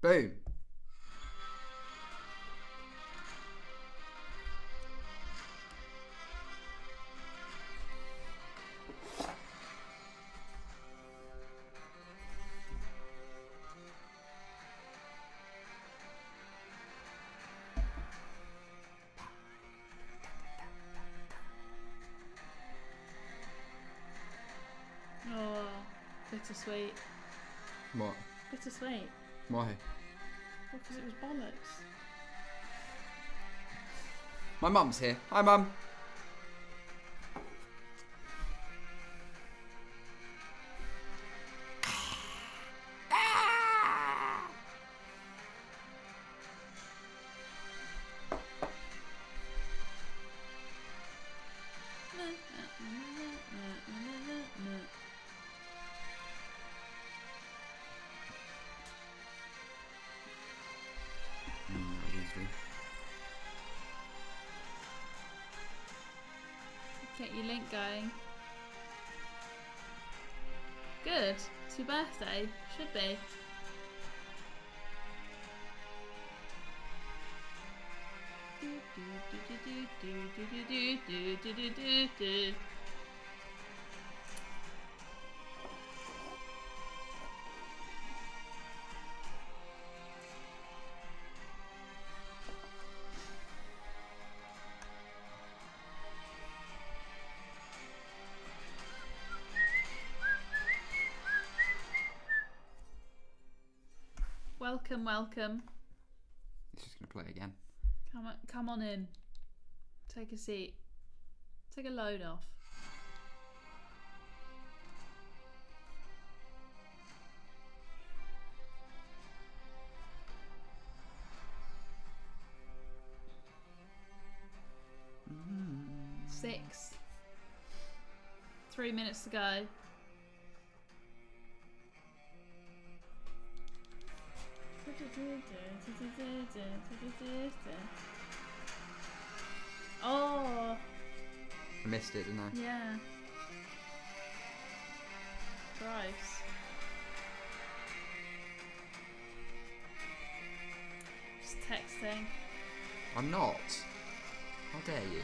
Boom. Oh, bittersweet. What? Bittersweet. Why? Well, because it was bollocks. My mum's here. Hi, Mum. Get your link going. Good. It's your birthday. Should be. Welcome, welcome. It's just going to play again. Come on in. Take a seat. Take a load off. Six. 3 minutes to go. Oh, I missed it, didn't I? yeah. Gross. Just texting. I'm not. How dare you?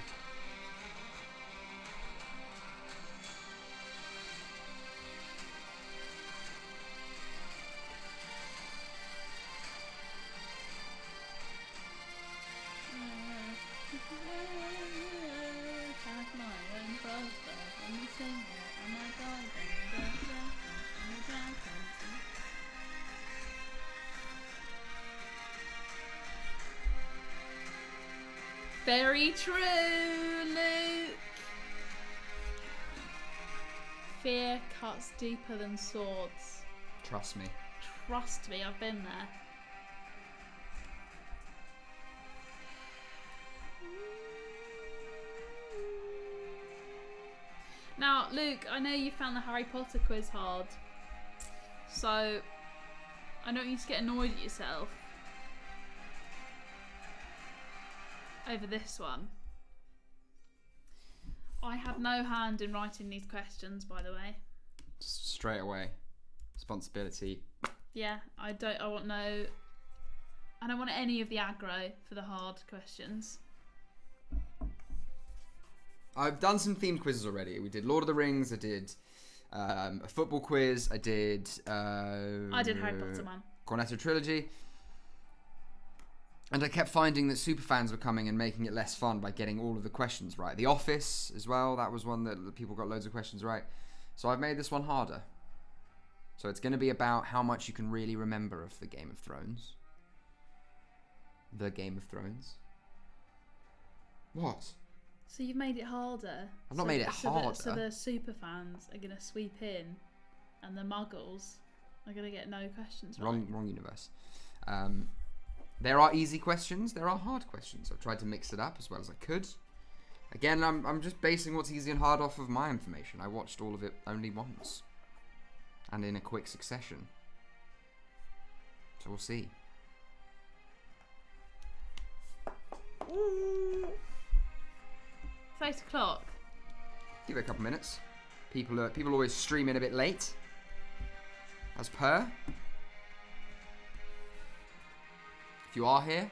Very true, Luke. Fear cuts deeper than swords. Trust me. Trust me, I've been there. Now, Luke, I know you found the Harry Potter quiz hard, so I don't want you to get annoyed at yourself over this one. I had no hand in writing these questions, by the way. Straight away. Responsibility. Yeah, I don't want any of the aggro for the hard questions. I've done some themed quizzes already. We did Lord of the Rings. I did a football quiz. I did I did Harry Potter, man. Cornetto Trilogy. And I kept finding that superfans were coming and making it less fun by getting all of the questions right. The Office as well, that was one that people got loads of questions right. So I've made this one harder. So it's going to be about how much you can really remember of the Game of Thrones. The Game of Thrones. What? So you've made it harder. I've not made it harder. So the superfans are going to sweep in and the muggles are going to get no questions right. Wrong universe. There are easy questions. There are hard questions. I've tried to mix it up as well as I could. Again, I'm just basing what's easy and hard off of my information. I watched all of it only once. And in a quick succession. So we'll see. Ooh. It's 8 o'clock. Give it a couple minutes. People always stream in a bit late. As per. If you are here.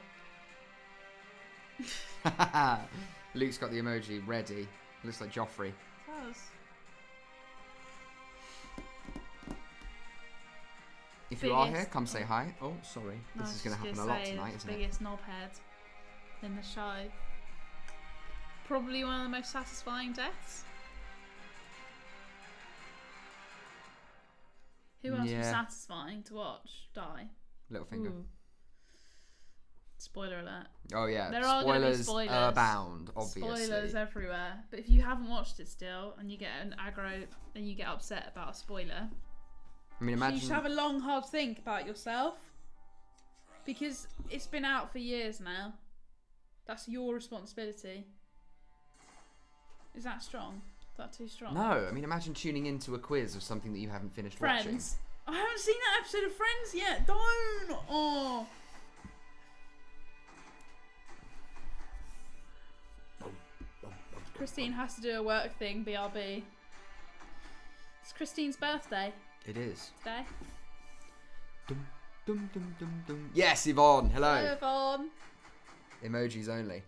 Luke's got the emoji ready. Looks like Joffrey. Does. If you are here, Biggest- come say hi. Oh, sorry. No, I This was is going to just happen a gonna lot say tonight, the isn't it? biggest knobhead in the show. Probably one of the most satisfying deaths. Who else was Yeah. satisfying to watch die? Littlefinger. Ooh. Spoiler alert. Oh, yeah. There are gonna be spoilers spoilers. abound, obviously. Spoilers everywhere. But if you haven't watched it still and you get an aggro and you get upset about a spoiler, I mean, you imagine. should have a long, hard think about yourself. Because it's been out for years now. That's your responsibility. Is that strong? Is that too strong? No, I mean, imagine tuning into a quiz of something that you haven't finished watching. Friends. I haven't seen that episode of Friends yet. Don't. Oh. Christine has to do a work thing. BRB. It's Christine's birthday It is. today. Dum, dum, dum, dum, dum. Yes, Yvonne. Hello. Hello, Yvonne. Emojis only.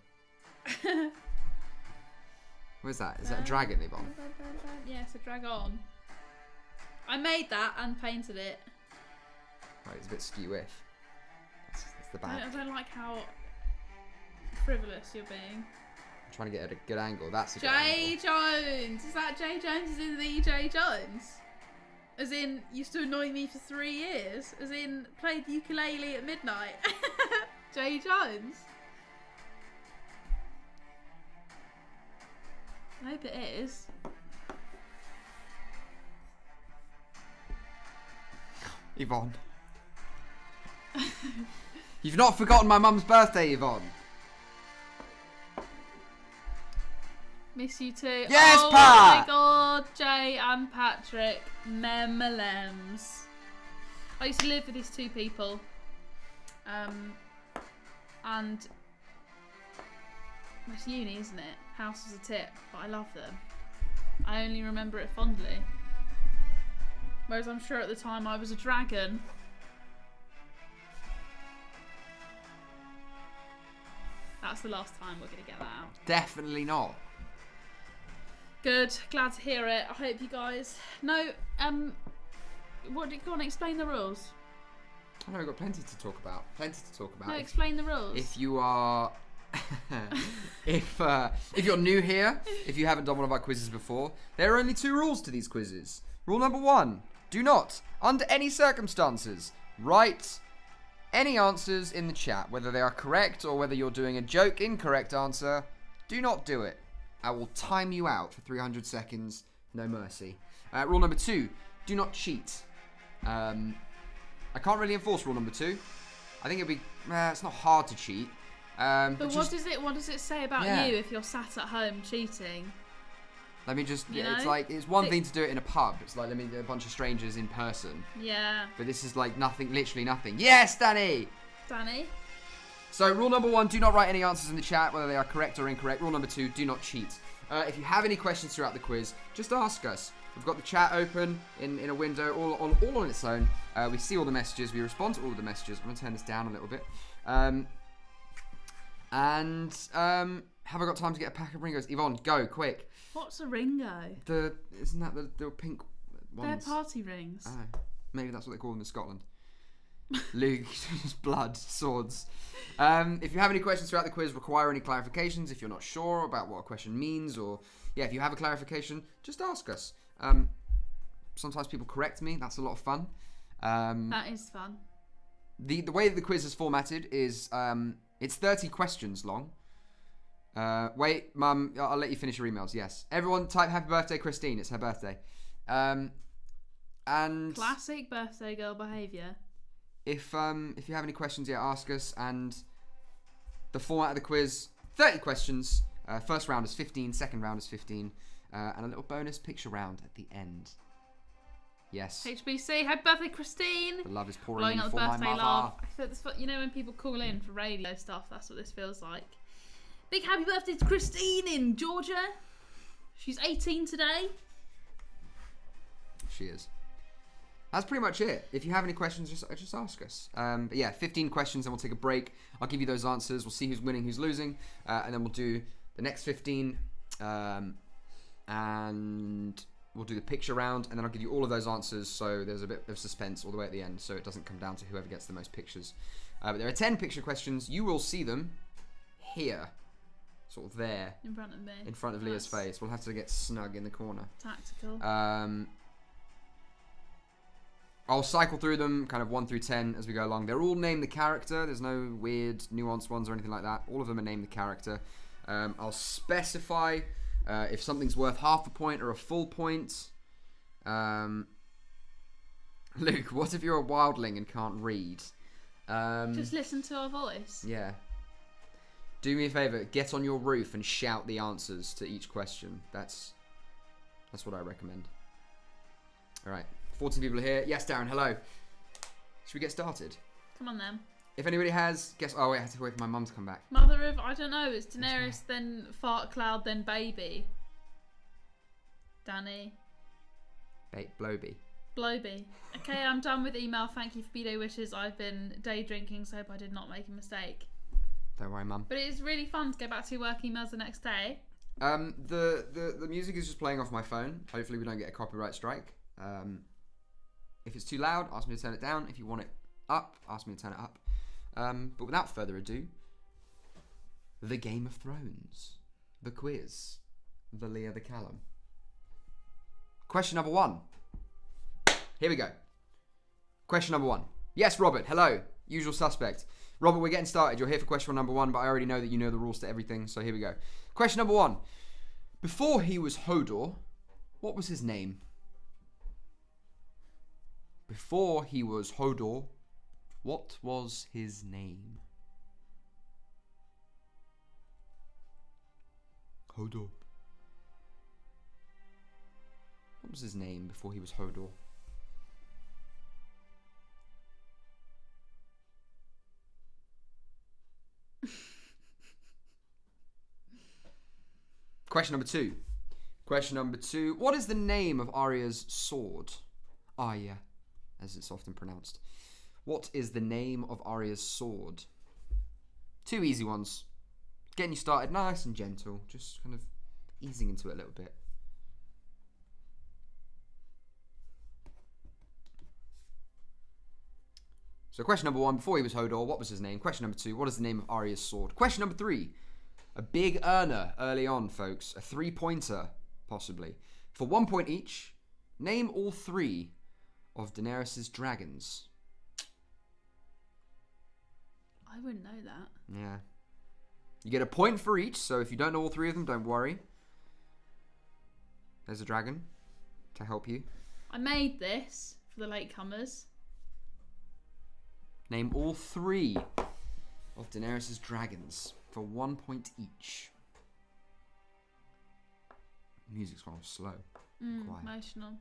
What is that? Is that a dragon, Yvonne? Yeah, it's a dragon. I made that and painted it. Right, it's a bit skew-if. That's the I bad. don't like how frivolous you're being. I'm trying to get at a good angle. That's a good Jay angle. Jones! Is that Jay Jones as in the Jay Jones? As in, used to annoy me for 3 years? As in, played the ukulele at midnight? Jay Jones? I hope it is. Yvonne. You've not forgotten my mum's birthday, Yvonne. Miss you too. Yes, oh Pat! my god, Jay and Patrick. Memelems. I used to live with these two people. And it's uni, isn't it? House was a tip, but I love them. I only remember it fondly. Whereas I'm sure at the time I was a dragon. That's the last time we're going to get that out. Definitely not. Good, glad to hear it. I hope you guys. No, what? Go on, explain the rules. I know we've got plenty to talk about. Plenty to talk about. No, explain the rules. If you are, if you're new here, if you haven't done one of our quizzes before, there are only 2 rules to these quizzes. Rule number 1: do not, under any circumstances, write any answers in the chat, whether they are correct or whether you're doing a joke incorrect answer. Do not do it. I will time you out for 300 seconds. No mercy. Rule number 2: do not cheat. I can't really enforce rule number 2. I think it'd be. It's not hard to cheat. but just, what does it say about Yeah. you if you're sat at home cheating? let me just. You It's know? like it's one thing to do it in a pub. It's like let me a bunch of strangers in person. Yeah, But this is like nothing. Literally nothing. Yes, Danny. Danny. So rule number 1: do not write any answers in the chat, whether they are correct or incorrect. Rule number 2: do not cheat. If you have any questions throughout the quiz, just ask us. We've got the chat open in a window, all on its own. We see all the messages. We respond to all of the messages. I'm going to turn this down a little bit. Have I got time to get a pack of Ringos? Yvonne, go, quick. What's a Ringo? Isn't that the pink ones? They're party rings. Oh, maybe that's what they call them in Scotland. Luke, blood, swords. If you have any questions throughout the quiz, require any clarifications, if you're not sure about what a question means, or if you have a clarification, just ask us. Sometimes people correct me. That's a lot of fun. That is fun. The way that the quiz is formatted is it's 30 questions long. Wait, Mum, I'll let you finish your emails. Yes, everyone, type "Happy Birthday, Christine." It's her birthday. And Classic birthday girl behaviour. if you have any questions, ask us. And the format of the quiz: 30 questions. First round is 15. Second round is 15. And a little bonus picture round at the end. Yes. HBC, happy birthday, Christine. The love is pouring Blowing in out for the my birthday mother. love. I feel this, you know when people call in for radio stuff, that's what this feels like. Big happy birthday to Christine in Georgia. She's 18 today. She is. That's pretty much it. If you have any questions, just ask us. But yeah, 15 questions, and we'll take a break. I'll give you those answers. We'll see who's winning, who's losing, and then we'll do the next 15, and we'll do the picture round, and then I'll give you all of those answers. So there's a bit of suspense all the way at the end, so it doesn't come down to whoever gets the most pictures. But there are 10 picture questions. You will see them here, sort of there, In front of me. in front of Leah's face. We'll have to get snug in the corner. Tactical. I'll cycle through them kind of 1 through 10 as we go along. They're all named the character. There's no weird nuanced ones or anything like that. All of them are named the character. I'll specify if something's worth half a point or a full point. Luke, what if you're a wildling and can't read? Just listen to our voice. Yeah. Do me a favour, get on your roof and shout the answers to each question. That's what I recommend. Alright, 14 people are here. Yes, Darren, hello. Should we get started? Come on then. If anybody has, guess. Oh wait, I have to wait for my mum to come back. Mother of, I don't know, it's Daenerys, then Fart Cloud, then Baby. Danny. Bloby. Bloby. Okay, I'm done with email. Thank you for B-Day wishes. I've been day drinking, so hope I did not make a mistake. Don't worry, mum. But it's really fun to go back to your work emails the next day. The music is just playing off my phone. Hopefully we don't get a copyright strike. If it's too loud, ask me to turn it down. If you want it up, ask me to turn it up. But without further ado, the Game of Thrones, the quiz, the Leah the Callum. Question number 1. Here we go. Question number 1. Yes, Robert. Hello. Usual suspect. Robert, we're getting started. You're here for question number 1, but I already know that you know the rules to everything, so here we go. Question number 1. Before he was Hodor, what was his name? Before he was Hodor, what was his name? Hodor. What was his name before he was Hodor? Question number 2. Question number 2. What is the name of Arya's sword? Arya, as it's often pronounced. What is the name of Arya's sword? 2 easy ones. Getting you started nice and gentle. Just kind of easing into it a little bit. So question number 1, before he was Hodor, what was his name? Question number 2, what is the name of Arya's sword? Question number 3, a big earner early on, folks. A 3-pointer, possibly. For 1 point each, name all 3 of Daenerys' dragons. I wouldn't know that. Yeah. You get a point for each, so if you don't know all 3 of them, don't worry. There's a dragon to help you. I made this for the latecomers. Name all 3 of Daenerys' dragons for 1 point each. Music's gone slow. Quiet. Emotional.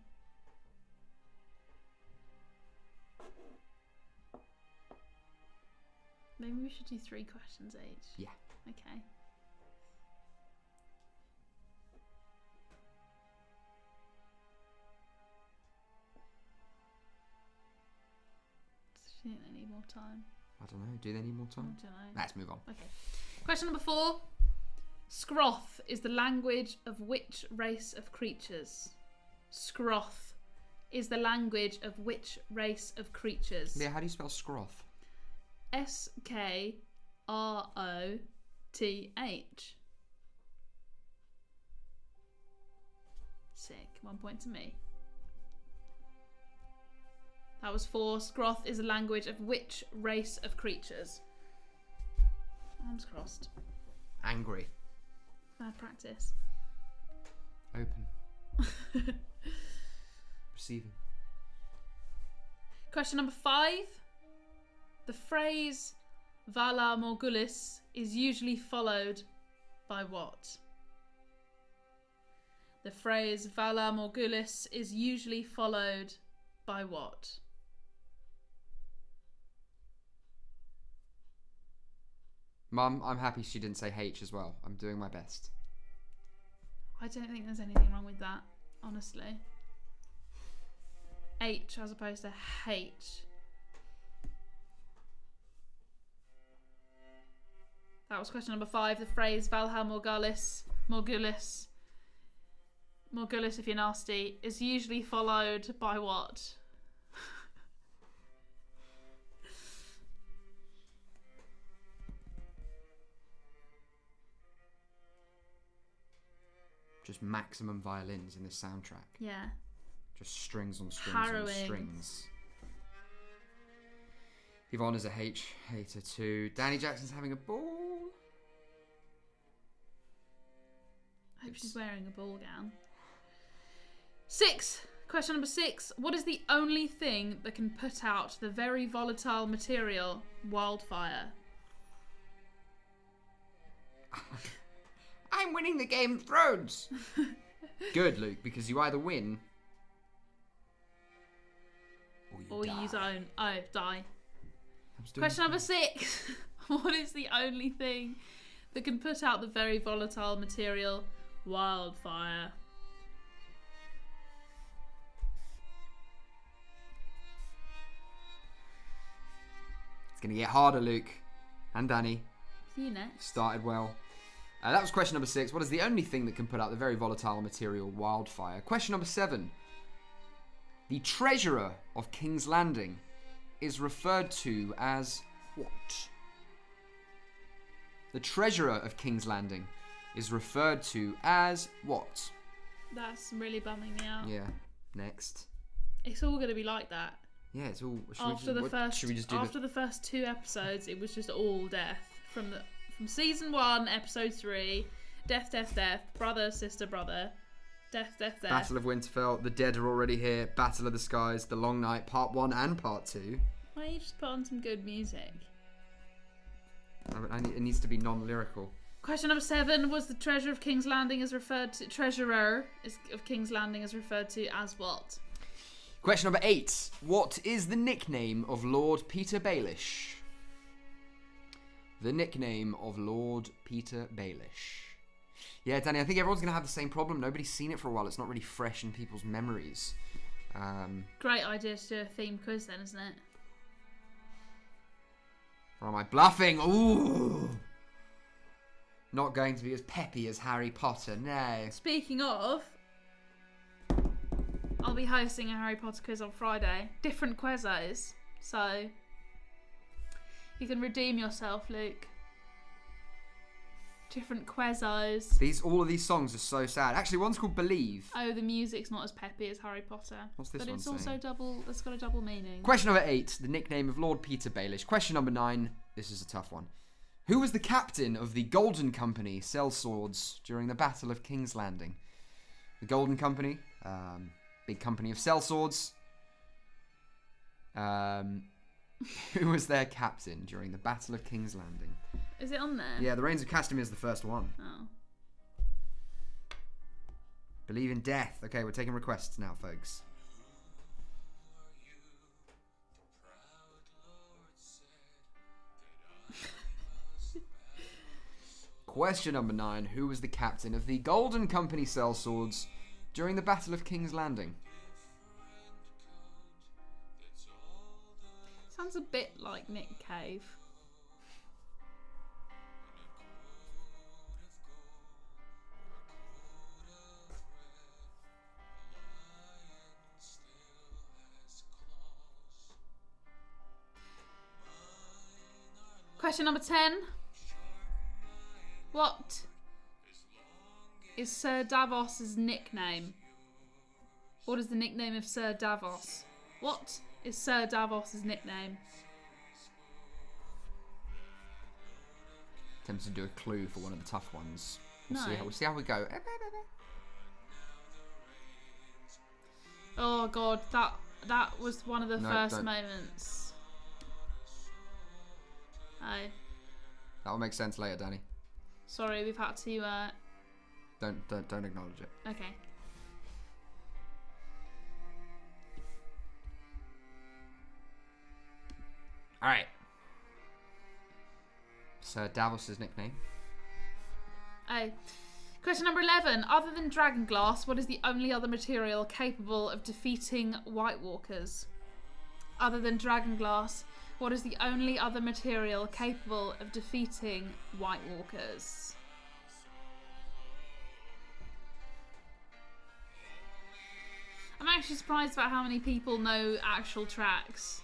Maybe we should do 3 questions each. Yeah. Okay. Do you think they need more time? I don't know. Do they need more I time? don't know. Let's move on. Okay. Question number 4. Scroth is the language of which race of creatures? Scroth is the language of which race of creatures? Yeah, how do you spell scroth? Skroth. Sick. 1 point to me. That was 4. Scroth is a language of which race of creatures? Arms crossed. Angry. Bad practice. Open. Receiving. Question number 5. The phrase Valar Morghulis is usually followed by what? The phrase Valar Morghulis is usually followed by what? Mum, I'm happy she didn't say H as well. I'm doing my best. I don't think there's anything wrong with that, honestly. H as opposed to H. That was question number 5. The phrase Valhalla Morgulis, if you're nasty, is usually followed by what? Just maximum violins in this soundtrack. Yeah. Just strings on strings Harrowing. on strings. Yvonne is a H. Hater 2. Danny Jackson's having a ball. I hope she's wearing a ball gown. 6. Question number 6. What is the only thing that can put out the very volatile material wildfire? I'm winning the Game of Thrones. Good, Luke, because you either win or die. you don't. Oh, die. I was doing Question number 6. What is the only thing that can put out the very volatile material wildfire? It's going to get harder, Luke. And Danny. You next. Started well. That was question number 6. What is the only thing that can put out the very volatile material wildfire? Question number 7. The treasurer of King's Landing is referred to as what? The treasurer of King's Landing is referred to as what? That's really bumming me out. Yeah. Next. It's all going to be like that. Yeah, it's all. After the first 2 episodes, it was just all death from season 1, episode 3. Death, death, death. Brother, sister, brother. Death, death, death. Battle of Winterfell. The dead are already here. Battle of the Skies. The Long Night. Part 1 and Part 2. Why don't you just put on some good music? It needs to be non-lyrical. Question number 7 was the treasurer of King's Landing of King's Landing is referred to as what? Question number 8. What is the nickname of Lord Peter Baelish? The nickname of Lord Peter Baelish. Yeah, Danny, I think everyone's going to have the same problem. Nobody's seen it for a while. It's not really fresh in people's memories. Great idea to do a theme quiz then, isn't it? Or am I bluffing? Ooh! Not going to be as peppy as Harry Potter, no. Speaking of, I'll be hosting a Harry Potter quiz on Friday. Different quizzes, so you can redeem yourself, Luke. Different quizzes. All of these songs are so sad. Actually, one's called Believe. Oh, the music's not as peppy as Harry Potter. What's this but one it's saying? also double. It's got a double meaning. Question number 8. The nickname of Lord Peter Baelish. Question number 9. This is a tough one. Who was the captain of the Golden Company sellswords during the Battle of King's Landing? The Golden Company, big company of sellswords. Who was their captain during the Battle of King's Landing? Is it on there? Yeah, the Reigns of Castamere is the first one. Oh. Believe in death. Okay, we're taking requests now, folks. Question number 9. Who was the captain of the Golden Company sellswords during the Battle of King's Landing? Sounds a bit like Nick Cave. Question number 10. What is Sir Davos's nickname? What is the nickname of Sir Davos? What is Sir Davos's nickname? Tempted to do a clue for one of the tough ones. We'll No. see how we go. Oh god, that was one of the No, first don't. moments. Oh, That will make sense later, Danny. sorry, we've had to. Don't acknowledge it. Okay. All right. Sir Davos's nickname. Oh, Question number 11. Other than dragonglass, what is the only other material capable of defeating White Walkers? Other than dragonglass, what is the only other material capable of defeating White Walkers? I'm actually surprised about how many people know actual tracks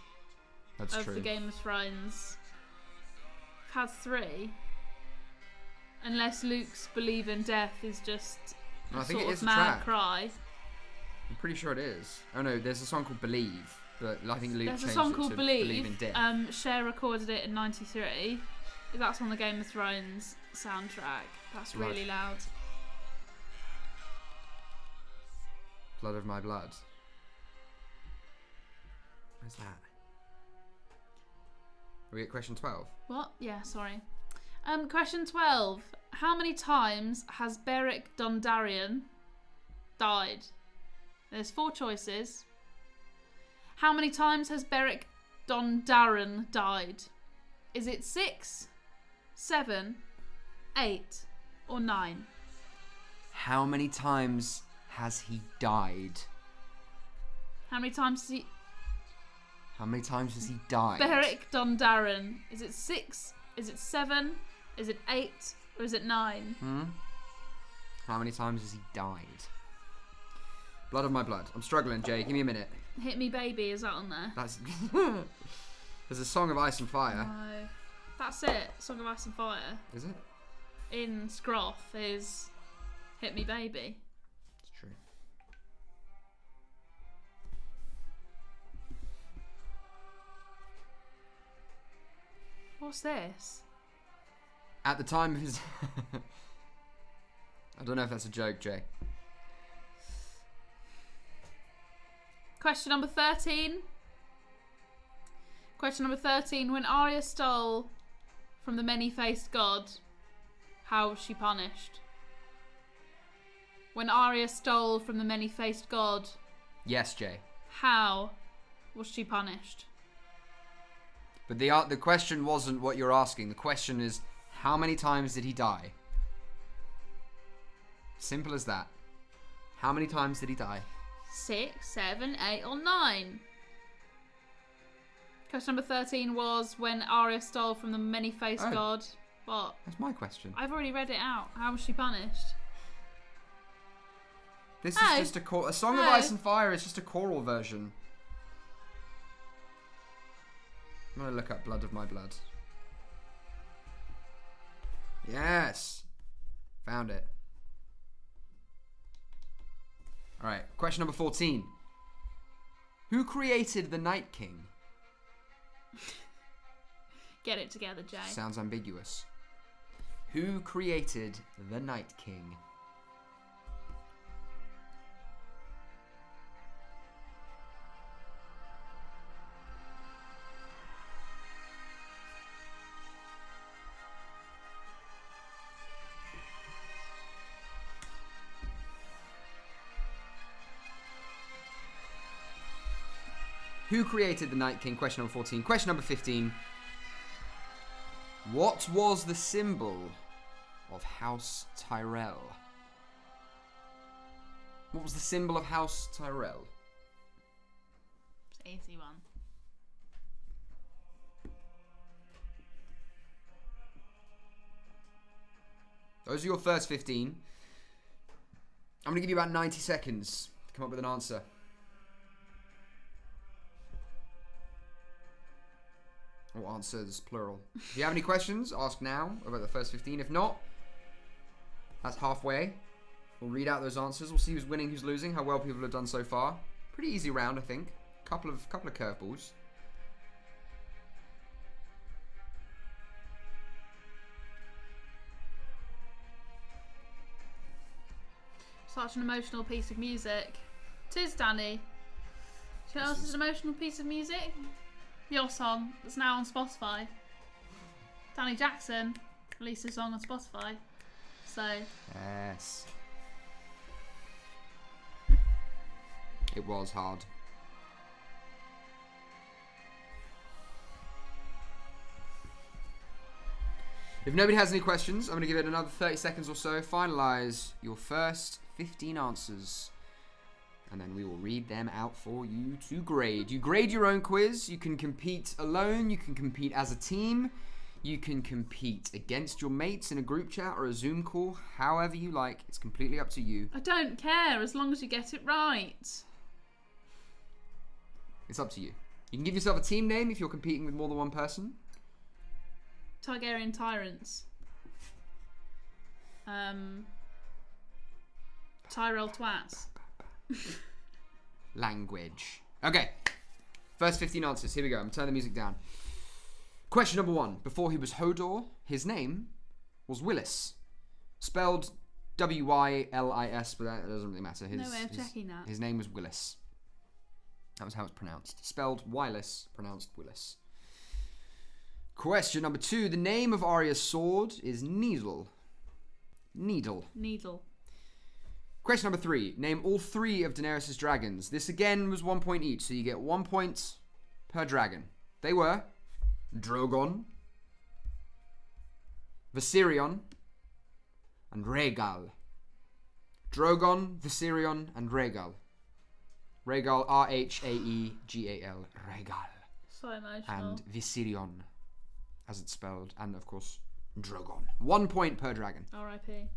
That's of true. the Game of Thrones. I've had 3. Unless Luke's Believe in Death is just No, I a think sort it is of a mad track. cry. I'm pretty sure it is. Oh no, there's a song called Believe, but I think Luke There's a changed song it called to Believe. in Death. Cher recorded it in '93. That's on the Game of Thrones soundtrack. That's Right. really loud. Blood of My Blood. Where's that? Are we at question 12? What? Yeah, sorry. Question 12. How many times has Beric Dondarrion died? There's 4 choices. How many times has Beric Dondarrion died? Is it 6, 7, 8, or 9? How many times has he died? How many times has he... How many times has he died? Beric Dondarrion. Is it 6? Is it 7? Is it 8? Or is it 9? How many times has he died? Blood of My Blood. I'm struggling, Jay. Give me a minute. Hit Me Baby, is that on there? That's. There's a Song of Ice and Fire. No. That's it. Song of Ice and Fire. Is it? In Scroff is Hit Me Baby. It's true. What's this? At the time of his. I don't know if that's a joke, Jay. Question number 13. Question number 13. When Arya stole from the many-faced god, how was she punished? When Arya stole from the many-faced god, Yes, Jay. how was she punished? But the question wasn't what you're asking. The question is, how many times did he die? Simple as that. How many times did he die? 6, 7, 8, or 9? Question number 13 was when Arya stole from the many-faced Oh. god. What? That's my question. I've already read it out. How was she punished? This Oh. is just a Song of Oh. Ice and Fire is just a choral version. I'm gonna look up Blood of My Blood. Yes! Found it. Alright, question number 14. Who created the Night King? Get it together, Jay. Sounds ambiguous. Who created the Night King? Who created the Night King? Question number 14. Question number 15. What was the symbol of House Tyrell? What was the symbol of House Tyrell? It's an easy one. Those are your first 15. I'm going to give you about 90 seconds to come up with an answer. Or answers, plural. If you have any questions, ask now about the first 15. If not, that's halfway. We'll read out those answers. We'll see who's winning, who's losing, how well people have done so far. Pretty easy round, I think. Couple of curveballs. Such an emotional piece of music. Tis, Danny. Do you know what else is an emotional piece of music? Your song that's now on Spotify. Danny Jackson released a song on Spotify. So, Yes. It was hard. If nobody has any questions, I'm going to give it another 30 seconds or so. Finalize your first 15 answers. And then we will read them out for you to grade. You grade your own quiz. You can compete alone. You can compete as a team. You can compete against your mates in a group chat or a Zoom call. However you like. It's completely up to you. I don't care as long as you get it right. It's up to you. You can give yourself a team name if you're competing with more than one person. Targaryen Tyrants. Tyrell Twats. Language. Okay. First 15 answers. Here we go. I'm turning the music down. Question number 1. Before he was Hodor, his name was Willis. Spelled W-Y-L-I-S, but that doesn't really matter. No way of checking that. His name was Willis. That was how it's pronounced. Spelled Willis, pronounced Willis. Question number 2. The name of Arya's sword is Needle. Needle. Question number 3. Name all 3 of Daenerys' dragons. This again was 1 point each, so you get 1 point per dragon. They were Drogon, Viserion, and Rhaegal. Drogon, Viserion, and Rhaegal. Rhaegal, R-H-A-E-G-A-L. Rhaegal. So emotional. And Viserion, as it's spelled, and of course Drogon. 1 point per dragon. R.I.P.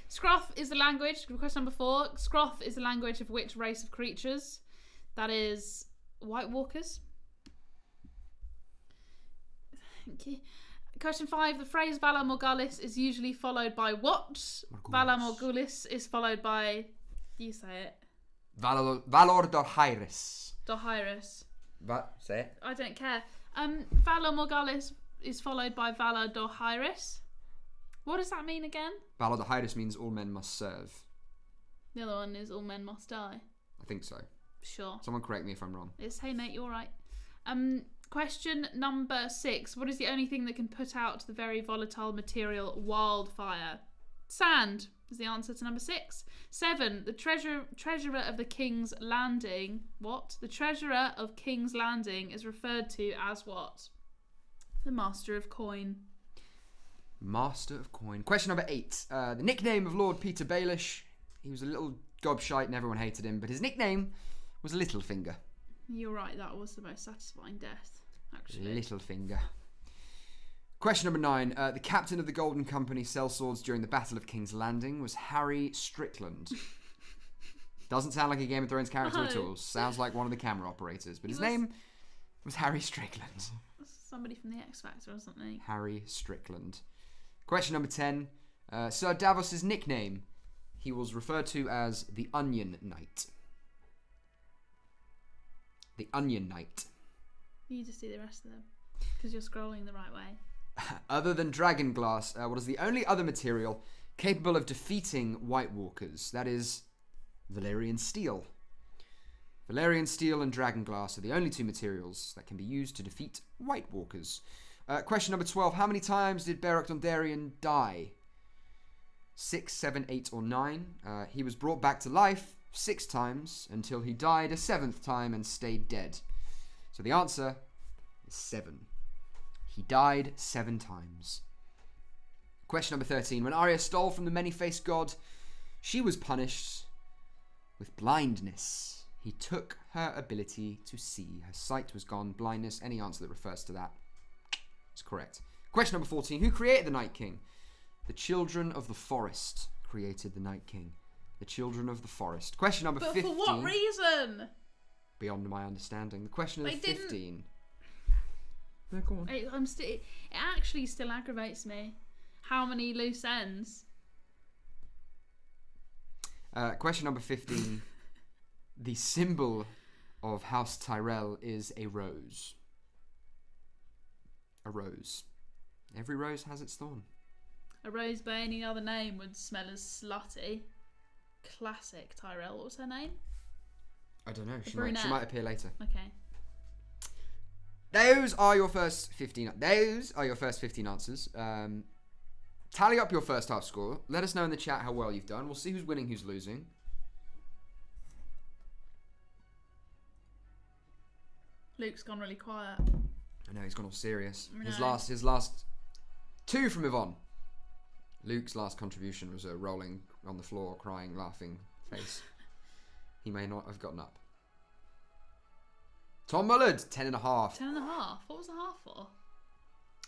Scruff is the language. Question number 4. Scruff is the language of which race of creatures? That is White Walkers. Thank you. Question 5. The phrase Valar Morghulis is usually followed by what? Valar Morghulis is followed by... You say it. Valor Dohaeris. Dohaeris. Say it. I don't care. Valar Morghulis is followed by Valar Dohaeris. What does that mean again? Valar Dohaeris means all men must serve. The other one is all men must die. I think so. Sure. Someone correct me if I'm wrong. It's hey mate, you're right. Question number 6. What is the only thing that can put out the very volatile material wildfire? Sand is the answer to number 6. 7. The treasurer of the King's Landing. What? The treasurer of King's Landing is referred to as what? The Master of Coin. Master of Coin. Question number 8. The nickname of Lord Peter Baelish. He was a little gobshite and everyone hated him, but his nickname was Littlefinger. You're right, that was the most satisfying death, actually. Littlefinger. Question number 9. The captain of the Golden Company sellswords during the Battle of King's Landing was Harry Strickland. Doesn't sound like a Game of Thrones character at all. Sounds like one of the camera operators, but his name was Harry Strickland. Somebody from the X Factor or something. Harry Strickland. Question number 10. Sir Davos's nickname. He was referred to as the Onion Knight. The Onion Knight. You just do the rest of them because you're scrolling the right way. Other than dragonglass, what is the only other material capable of defeating White Walkers? That is Valyrian steel. Valyrian steel and dragonglass are the only 2 materials that can be used to defeat White Walkers. Question number 12. How many times did Beric Dondarrion die? 6, 7, 8, or 9. He was brought back to life 6 times until he died a 7th time and stayed dead. So the answer is 7. He died 7 times. Question number 13. When Arya stole from the many-faced god, she was punished with blindness. He took her ability to see. Her sight was gone. Blindness. Any answer that refers to that is correct. Question number 14. Who created the Night King? The Children of the Forest created the Night King. The Children of the Forest. Question number 15. But for what reason? Beyond my understanding. The question of 15. No, go on. It actually still aggravates me. How many loose ends? Question number 15. The symbol of House Tyrell is a rose. A rose. Every rose has its thorn. A rose by any other name would smell as slutty. Classic Tyrell. What was her name? I don't know. She might appear later. Okay. Those are your first 15. Those are your first 15 answers. Tally up your first half score. Let us know in the chat how well you've done. We'll see who's winning, who's losing. Luke's gone really quiet. I know he's gone all serious. I His know. last 2 from Yvonne. Luke's last contribution was a rolling on the floor, crying, laughing face. He may not have gotten up. Tom Mullard, 10.5. 10.5. What was the half for?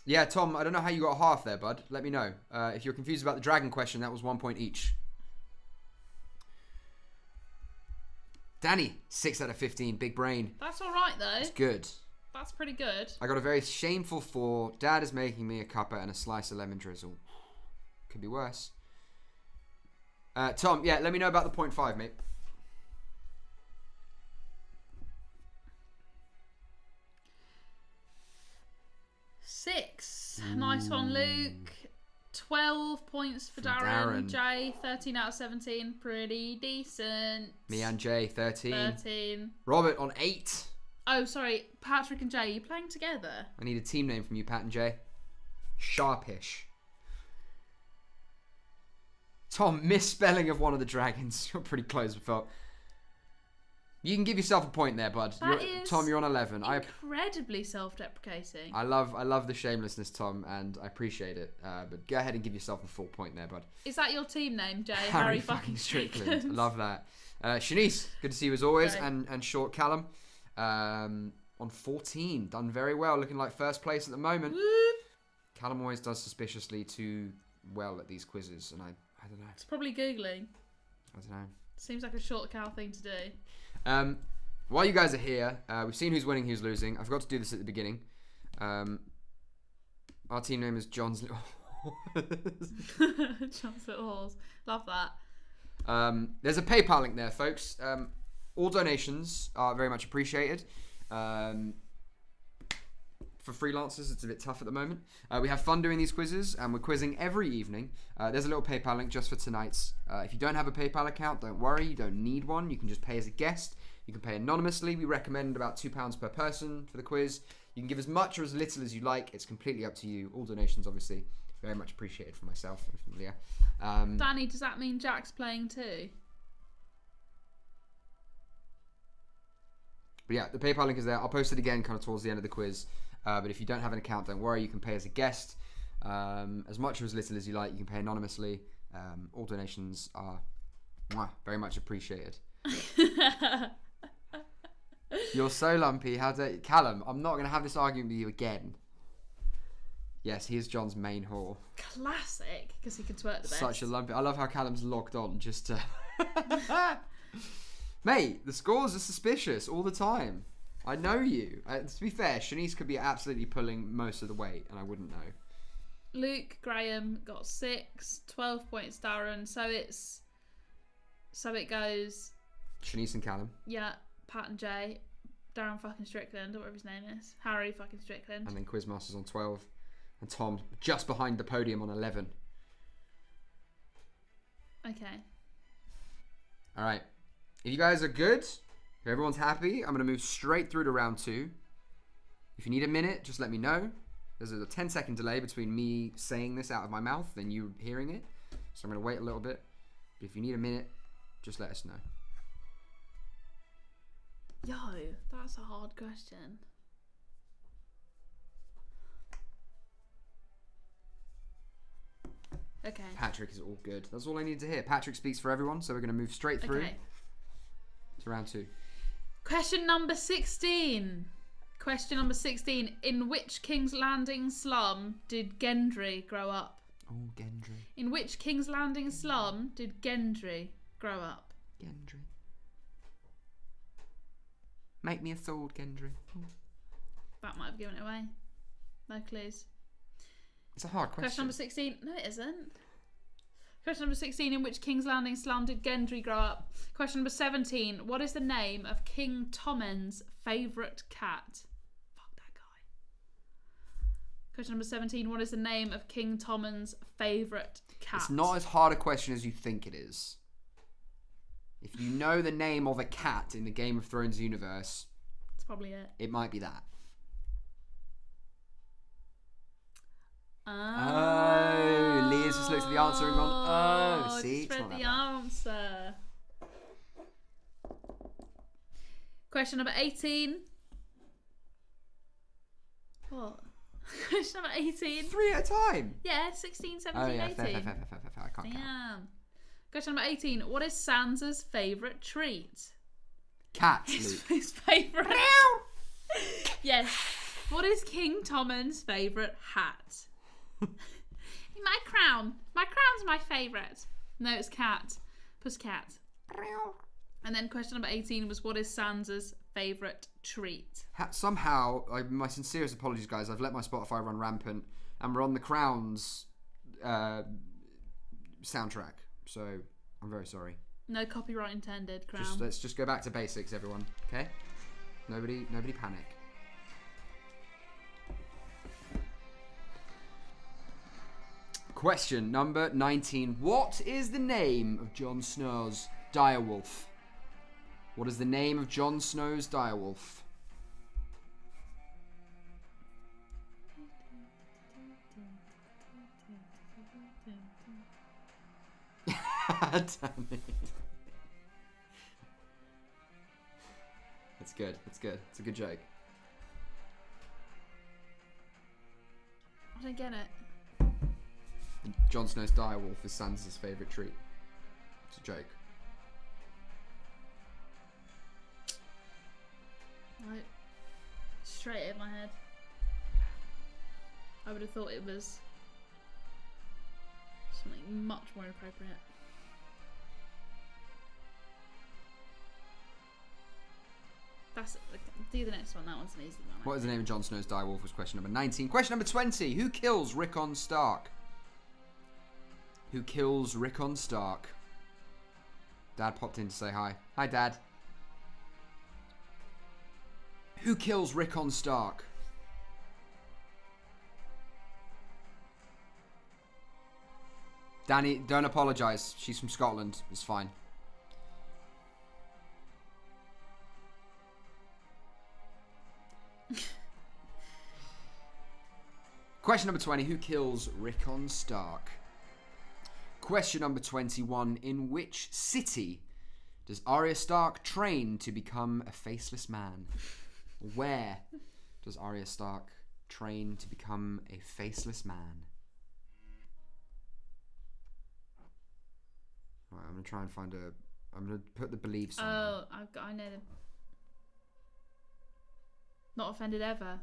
Yeah, Tom, I don't know how you got a half there, bud. Let me know. If you're confused about the dragon question, that was 1 point each. Danny, 6 out of 15. Big brain. That's all right though. It's good. That's pretty good. I got a very shameful 4. Dad is making me a cuppa and a slice of lemon drizzle. Could be worse. Tom, yeah, let me know about the 0.5, mate. Six. Nice one, Luke. 12 points for From Darren. Darren. Jay, 13 out of 17. Pretty decent. Me and Jay, 13. 13. Robert on 8. Oh, sorry. Patrick and Jay, are you playing together? I need a team name from you, Pat and Jay. Sharpish. Tom, misspelling of one of the dragons. You're pretty close, I felt. You can give yourself a point there, bud. Tom, you're on 11. Incredibly self-deprecating. I love the shamelessness, Tom, and I appreciate it. But go ahead and give yourself a full point there, bud. Is that your team name, Jay? Harry fucking Strickland. I love that. Shanice, good to see you as always, Great. and Short Callum on 14, done very well, looking like first place at the moment. Whoop. Callum always does suspiciously too well at these quizzes, and I don't know. It's probably Googling. I don't know. Seems like a short cow thing to do. While you guys are here, we've seen who's winning, who's losing. I forgot to do this at the beginning. Our team name is John's Little John's Little Halls. Love that. There's a PayPal link there, folks. All donations are very much appreciated. For freelancers, it's a bit tough at the moment. We have fun doing these quizzes, and we're quizzing every evening. There's a little PayPal link just for tonight's. If you don't have a PayPal account, don't worry. You don't need one. You can just pay as a guest. You can pay anonymously. We recommend about £2 per person for the quiz. You can give as much or as little as you like. It's completely up to you. All donations, obviously, very much appreciated for myself and from Leah. Danny, does that mean Jack's playing too? But yeah, the PayPal link is there. I'll post it again kind of towards the end of the quiz. But if you don't have an account, don't worry. You can pay as a guest. As much or as little as you like. You can pay anonymously. All donations are very much appreciated. You're so lumpy. How dare you? Callum, I'm not going to have this argument with you again. Yes, he is John's main whore. Classic, because he can twerk the best. Such a lumpy. I love how Callum's logged on just to... Mate, the scores are suspicious all the time. I know you. To be fair, Shanice could be absolutely pulling most of the weight, and I wouldn't know. Luke Graham got 6, 12 points. Darren. So it goes. Shanice and Callum. Yeah, Pat and Jay, Darren fucking Strickland, or whatever his name is, Harry fucking Strickland. And then Quizmasters on 12, and Tom just behind the podium on 11. Okay. All right. If you guys are good, if everyone's happy, I'm going to move straight through to round 2. If you need a minute, just let me know. There's a 10-second delay between me saying this out of my mouth and you hearing it. So I'm going to wait a little bit. But if you need a minute, just let us know. Yo, that's a hard question. Okay. Patrick is all good. That's all I need to hear. Patrick speaks for everyone, so we're going to move straight through to round 2. Question number 16. Question number 16. In which King's Landing slum did Gendry grow up? Oh, Gendry. In which King's Landing slum did Gendry grow up? Gendry. Make me a sword, Gendry. Oh. That might have given it away. No clues. It's a hard question. Question number 16. No, it isn't. Question number 16. In which King's Landing slum did Gendry grow up? Question number 17. What is the name of King Tommen's favourite cat? Fuck that guy. Question number 17. What is the name of King Tommen's favourite cat? It's not as hard a question as you think it is. If you know the name of a cat in the Game of Thrones universe, That's probably it. it might be that. Oh, Leah's just looked at the answer and gone, oh, see, just it's read not the that answer. Question number 18. What? Question number 18. 3 at a time. Yeah, 16, 17, Oh yeah, 18. fair. I can't count. Damn. Question number 18. What is Sansa's favourite treat? Cat, Luke. His favourite. Yes. What is King Tommen's favourite hat? My crown. My crown's my favourite. No, it's cat. Pussycat. And then question number 18 was, what is Sansa's favourite treat? Somehow, my sincerest apologies, guys. I've let my Spotify run rampant, and we're on the Crown's soundtrack. So I'm very sorry. No copyright intended, Crown. Let's just go back to basics, everyone. Okay? Nobody panic. Question number 19. What is the name of Jon Snow's direwolf? What is the name of Jon Snow's direwolf? Damn it. That's good. It's a good joke. I don't get it. Jon Snow's direwolf is Sansa's favourite treat. It's a joke. Right. Straight in my head. I would have thought it was something much more appropriate. Do the next one. That one's an easy one. What is the name of Jon Snow's direwolf was question number 19. Question number 20. Who kills Rickon Stark? Who kills Rickon Stark? Dad popped in to say hi. Hi, Dad. Who kills Rickon Stark? Danny, don't apologise. She's from Scotland. It's fine. Question number 20. Who kills Rickon Stark? Question number 21. In which city does Arya Stark train to become a faceless man? Where does Arya Stark train to become a faceless man? Right, I'm going to try and find I'm going to put the beliefs on. Oh, I know them. Not offended ever.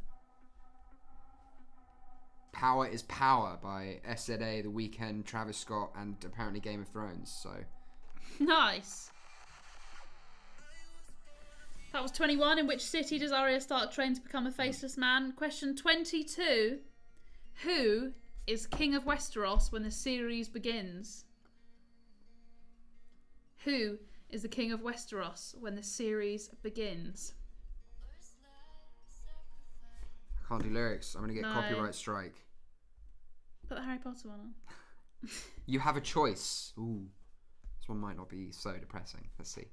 Power is Power by SZA, The Weeknd, Travis Scott, and apparently Game of Thrones. So Nice. That was 21. In which city does Arya Stark train to become a faceless man? Question 22. Who is King of Westeros when the series begins? Who is the King of Westeros when the series begins? I can't do lyrics. I'm going to get No. copyright strike. Put the Harry Potter one on. You have a choice. Ooh. This one might not be so depressing. Let's see.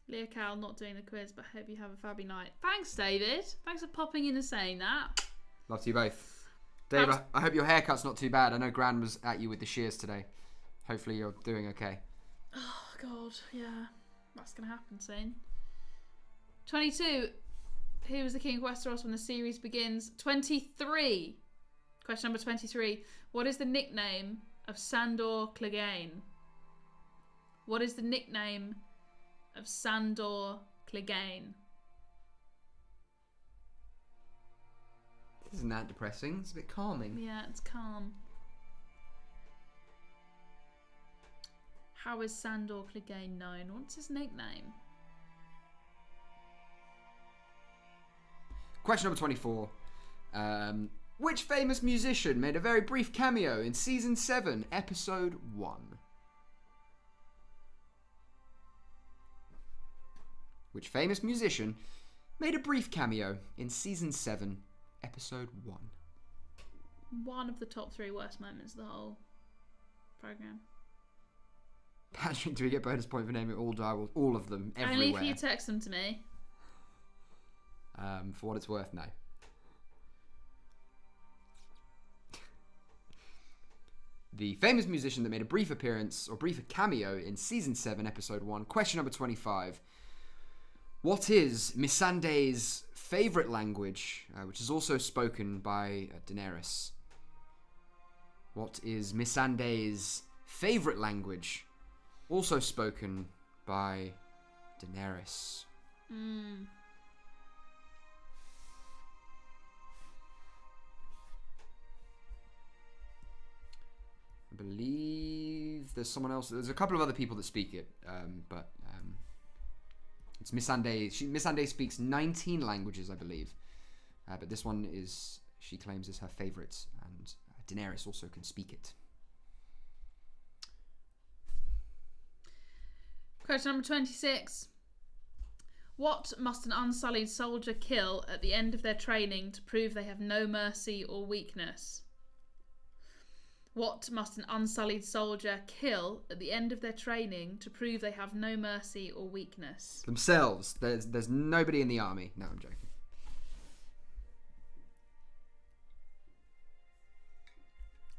Leah Cal not doing the quiz, but hope you have a fabby night. Thanks, David. Thanks for popping in and saying that. Love to you both. Dave, I hope your haircut's not too bad. I know Gran was at you with the shears today. Hopefully you're doing okay. Oh, God. Yeah. That's going to happen soon. 22. Who is the King of Westeros when the series begins? 23. Question number 23. What is the nickname of Sandor Clegane? What is the nickname of Sandor Clegane? Isn't that depressing? It's a bit calming. Yeah, it's calm. How is Sandor Clegane known? What's his nickname? Question number 24. Which famous musician made a very brief cameo in Season 7, Episode 1? Which famous musician made a brief cameo in Season 7, Episode 1? One of the top 3 worst moments of the whole programme. Patrick, do we get bonus point for naming all direwolves? All of them, everywhere. Only if you text them to me. For what it's worth, no. The famous musician that made a brief appearance or brief cameo in Season 7, Episode 1. Question number 25. What is Missandei's favorite language, which is also spoken by Daenerys? What is Missandei's favorite language, also spoken by Daenerys? I believe there's someone else. There's a couple of other people that speak it, but it's Missandei. Missandei speaks 19 languages, I believe, but this one is, she claims, is her favourite, and Daenerys also can speak it. Question number 26. What must an unsullied soldier kill at the end of their training to prove they have no mercy or weakness? What must an unsullied soldier kill at the end of their training to prove they have no mercy or weakness? Themselves. There's nobody in the army. No, I'm joking.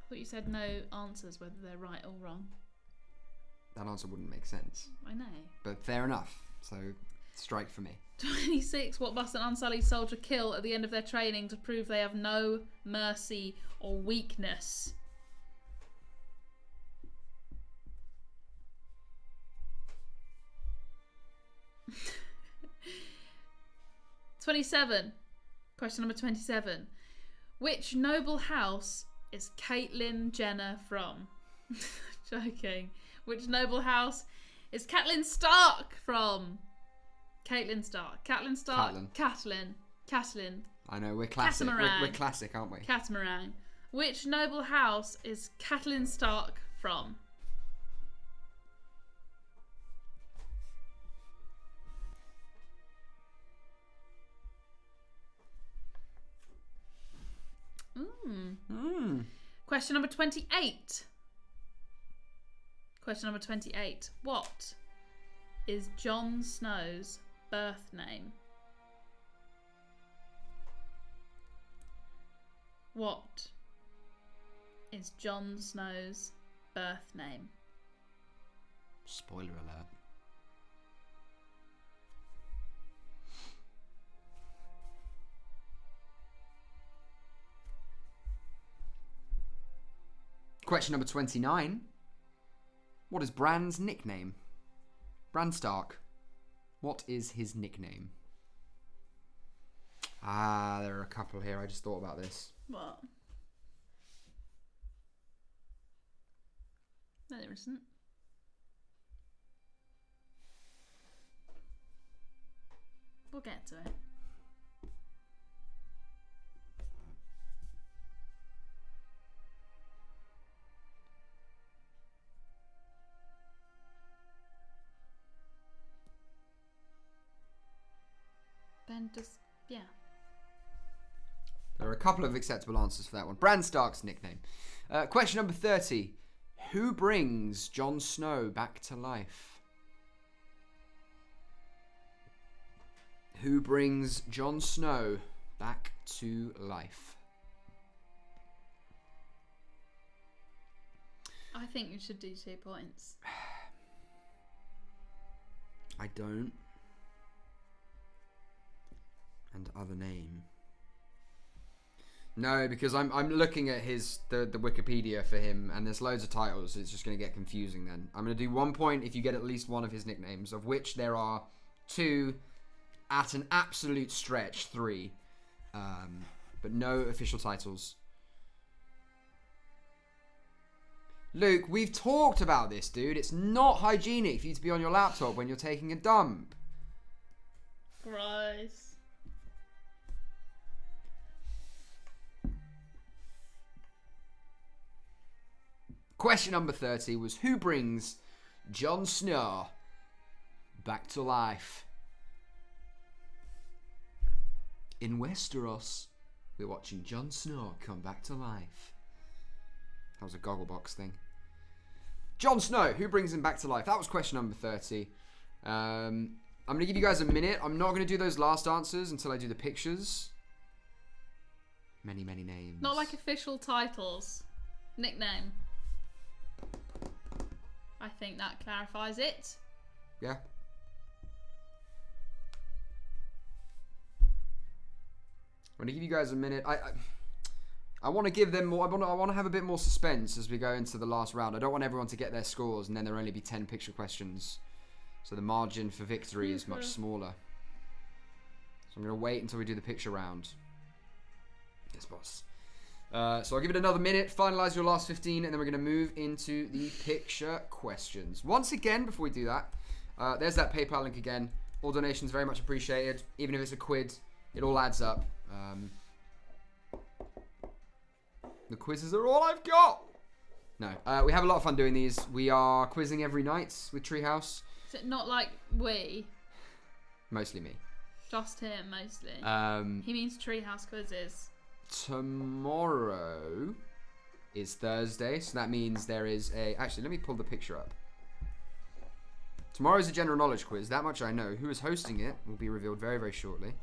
I thought you said no answers, whether they're right or wrong. That answer wouldn't make sense. I know. But fair enough. So, strike for me. 26. What must an unsullied soldier kill at the end of their training to prove they have no mercy or weakness? 27. Question number 27. Which noble house is Caitlyn Jenner from? Joking. Which noble house is Catelyn Stark from? Caitlyn Stark. Catelyn Stark. Catelyn. I know, we're classic. We're classic, aren't we? Catamaran. Which noble house is Catelyn Stark from? Question number 28. Question number 28. What is Jon Snow's birth name? What is Jon Snow's birth name? Spoiler alert. Question number 29. What is Bran's nickname? Bran Stark. What is his nickname? Ah, there are a couple here. I just thought about this. What? No, there isn't. We'll get to it. Ben just, yeah. There are a couple of acceptable answers for that one. Bran Stark's nickname. Question number 30. Who brings Jon Snow back to life? Who brings Jon Snow back to life? I think you should do 2 points. I don't. And other name. No, because I'm looking at the Wikipedia for him, and there's loads of titles, so it's just going to get confusing then. I'm going to do 1 point if you get at least one of his nicknames, of which there are 2, at an absolute stretch, 3. But no official titles. Luke, we've talked about this, dude. It's not hygienic for you to be on your laptop when you're taking a dump. Gross. Question number 30 was, who brings Jon Snow back to life? In Westeros, we're watching Jon Snow come back to life. That was a Gogglebox thing. Jon Snow, who brings him back to life? That was question number 30. I'm going to give you guys a minute. I'm not going to do those last answers until I do the pictures. Many, many names. Not like official titles. Nickname. I think that clarifies it. Yeah. going to give you guys a minute. I want to give them more. I want to have a bit more suspense as we go into the last round. I don't want everyone to get their scores and then there only be 10 picture questions. So the margin for victory is much smaller. So I'm going to wait until we do the picture round. Yes, boss. So I'll give it another minute, finalize your last 15, and then we're going to move into the picture questions. Once again, before we do that, there's that PayPal link again. All donations very much appreciated. Even if it's a quid, it all adds up. The quizzes are all I've got. No, we have a lot of fun doing these. We are quizzing every night with Treehouse. Is it not like we? Mostly me. Just him, mostly. He means Treehouse quizzes. Tomorrow is Thursday, so that means there is a... Actually, let me pull the picture up. Tomorrow is a general knowledge quiz. That much I know. Who is hosting it will be revealed very, very shortly.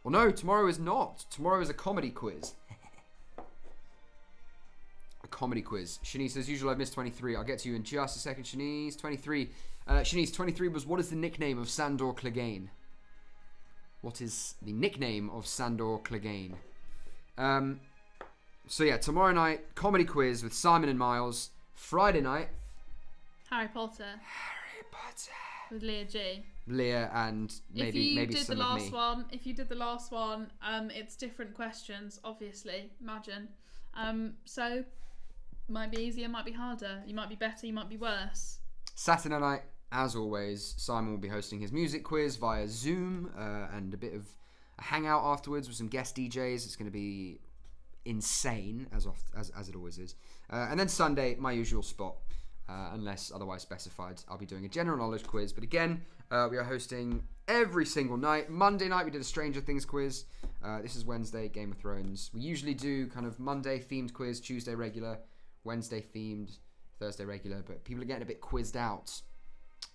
Well, no, tomorrow is not. Tomorrow is a comedy quiz. A comedy quiz. Shanice, as usual, I've missed 23. I'll get to you in just a second, Shanice. 23. Shanice, 23 was, what is the nickname of Sandor Clegane? What is the nickname of Sandor Clegane? So yeah, tomorrow night, comedy quiz with Simon and Miles. Friday night, Harry Potter. Harry Potter. With Leah G. Leah and maybe some of me. If you did the last one, it's different questions, obviously. Imagine. So might be easier, might be harder. You might be better, you might be worse. Saturday night, as always, Simon will be hosting his music quiz via Zoom, and a bit of a hangout afterwards with some guest DJs. It's going to be insane, as it always is. And then Sunday, my usual spot, unless otherwise specified. I'll be doing a general knowledge quiz. But again, we are hosting every single night. Monday night, we did a Stranger Things quiz. This is Wednesday, Game of Thrones. We usually do kind of Monday themed quiz, Tuesday regular, Wednesday themed, Thursday regular. But people are getting a bit quizzed out.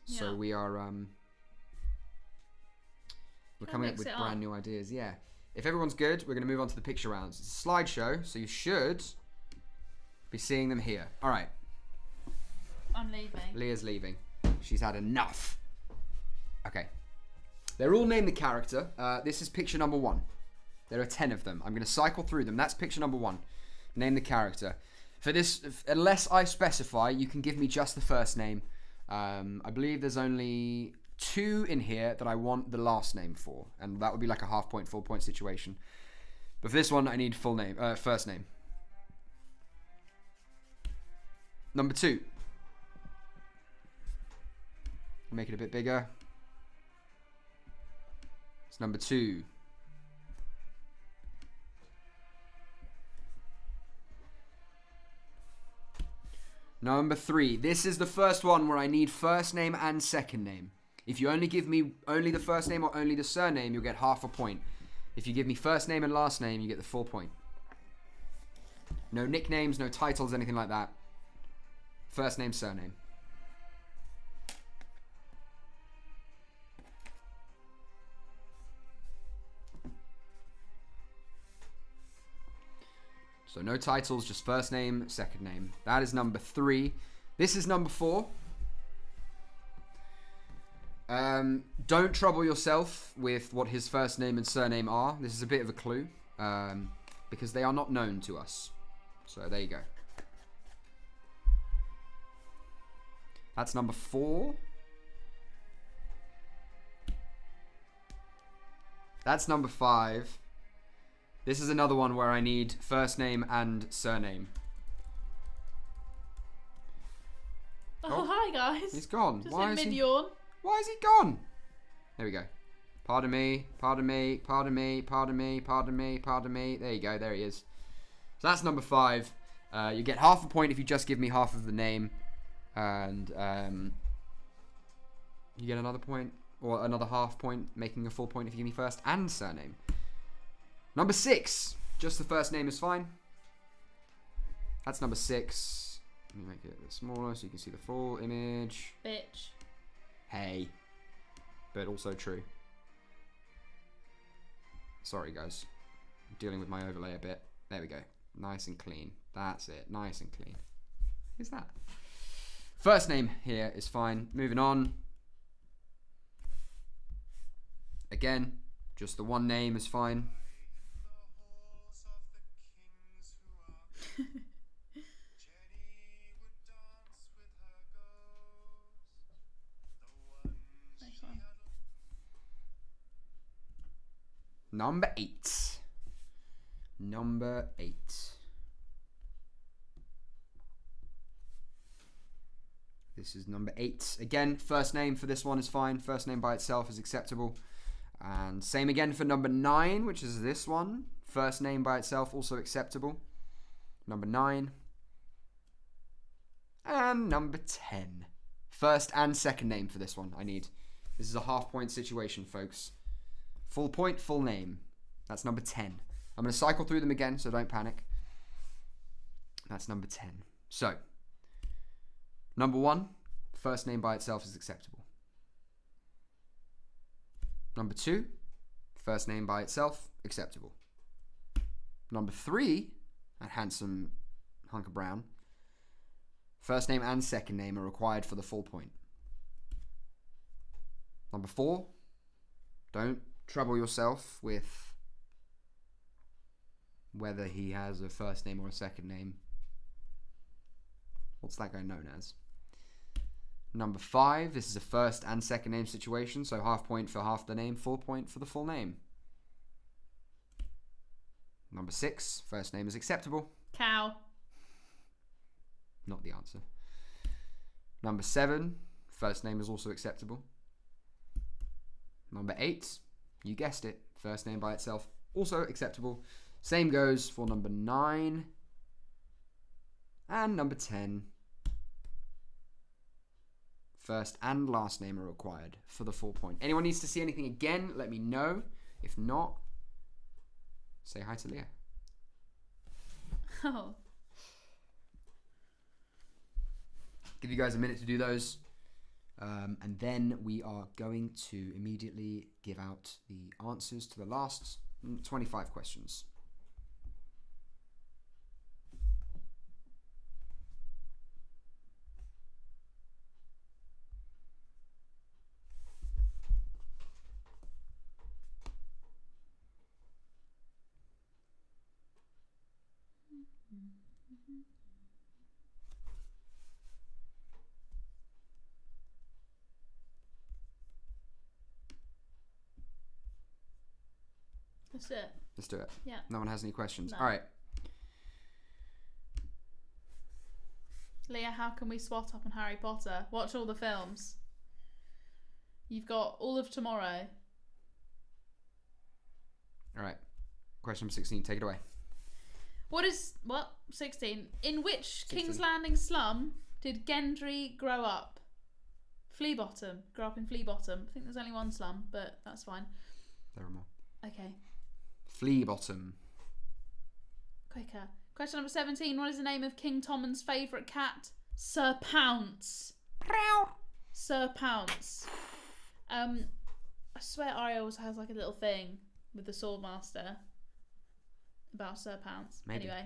Yeah. So we are... We're coming up with brand new ideas, yeah. If everyone's good, we're going to move on to the picture rounds. It's a slideshow, so you should be seeing them here. All right. I'm leaving. Leah's leaving. She's had enough. Okay. They're all named the character. This is picture number 1. There are 10 of them. I'm going to cycle through them. That's picture number 1. Name the character. For this, unless I specify, you can give me just the first name. I believe there's only 2 in here that I want the last name for, and that would be like a half point, full point situation. But for this one, I need full name, first name. Number 2. Make it a bit bigger. It's number 2. Number 3. This is the first one where I need first name and second name. If you only give me only the first name or only the surname, you'll get half a point. If you give me first name and last name, you get the full point. No nicknames, no titles, anything like that. First name, surname. So no titles, just first name, second name. That is number 3. This is number 4. Don't trouble yourself with what his first name and surname are. This is a bit of a clue, because they are not known to us. So there you go. That's number 4. That's number 5. This is another one where I need first name and surname. Oh, hi guys. He's gone. Just in mid-yawn. Why is he gone? There we go. Pardon me, pardon me, pardon me, pardon me, pardon me, pardon me. There you go, there he is. So that's number 5. You get half a point if you just give me half of the name. And you get another point, or another half point, making a full point if you give me first and surname. Number 6. Just the first name is fine. That's number 6. Let me make it a bit smaller so you can see the full image. Bitch. Hey. But also true. Sorry, guys. I'm dealing with my overlay a bit. There we go. Nice and clean. That's it. Nice and clean. Who's that? First name here is fine. Moving on. Again, just the one name is fine. Next one. Number 8. Number 8. This is number 8. Again, first name for this one is fine. First name by itself is acceptable. And same again for number 9, which is this one. First name by itself also acceptable. Number 9. And number 10. First and second name for this one I need. This is a half-point situation, folks. Full point, full name. That's number 10. I'm going to cycle through them again, so don't panic. That's number 10. So, number 1, first name by itself is acceptable. Number 2, first name by itself, acceptable. Number 3, that handsome hunk of brown, first name and second name are required for the full point. Number 4, don't trouble yourself with whether he has a first name or a second name. What's that guy known as? Number 5, this is a first and second name situation, so half point for half the name, full point for the full name. Number 6, first name is acceptable. Cow. Not the answer. Number 7, first name is also acceptable. Number 8, you guessed it, first name by itself, also acceptable. Same goes for number 9 and number 10. First and last name are required for the full point. Anyone needs to see anything again, let me know. If not, say hi to Leah. Oh. Give you guys a minute to do those. And then we are going to immediately give out the answers to the last 25 questions. That's it. Let's do it. Yeah. No one has any questions. No. All right. Leah, how can we swat up on Harry Potter? Watch all the films. You've got all of tomorrow. All right. Question number 16. Take it away. 16. In which 16. King's Landing slum did Gendry grow up? Fleabottom. Grew up in Fleabottom. I think there's only one slum, but that's fine. There are more. Okay. Fleabottom. Quicker. Question number 17. What is the name of King Tommen's favourite cat? Sir Pounce. Sir Pounce. I swear Arya always has like a little thing with the Swordmaster about Sir Pounce. Maybe. Anyway.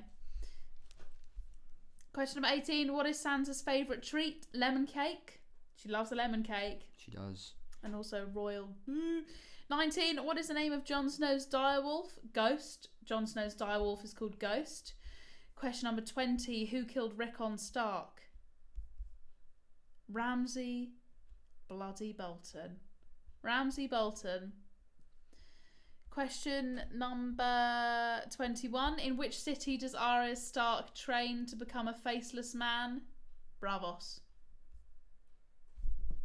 Question number 18. What is Sansa's favourite treat? Lemon cake. She loves a lemon cake. She does. And also royal. 19. What is the name of Jon Snow's direwolf? Ghost. Jon Snow's direwolf is called Ghost. Question number 20. Who killed Rickon Stark? Ramsay Bloody Bolton. Ramsay Bolton. Question number 21. In which city does Arya Stark train to become a faceless man? Bravos.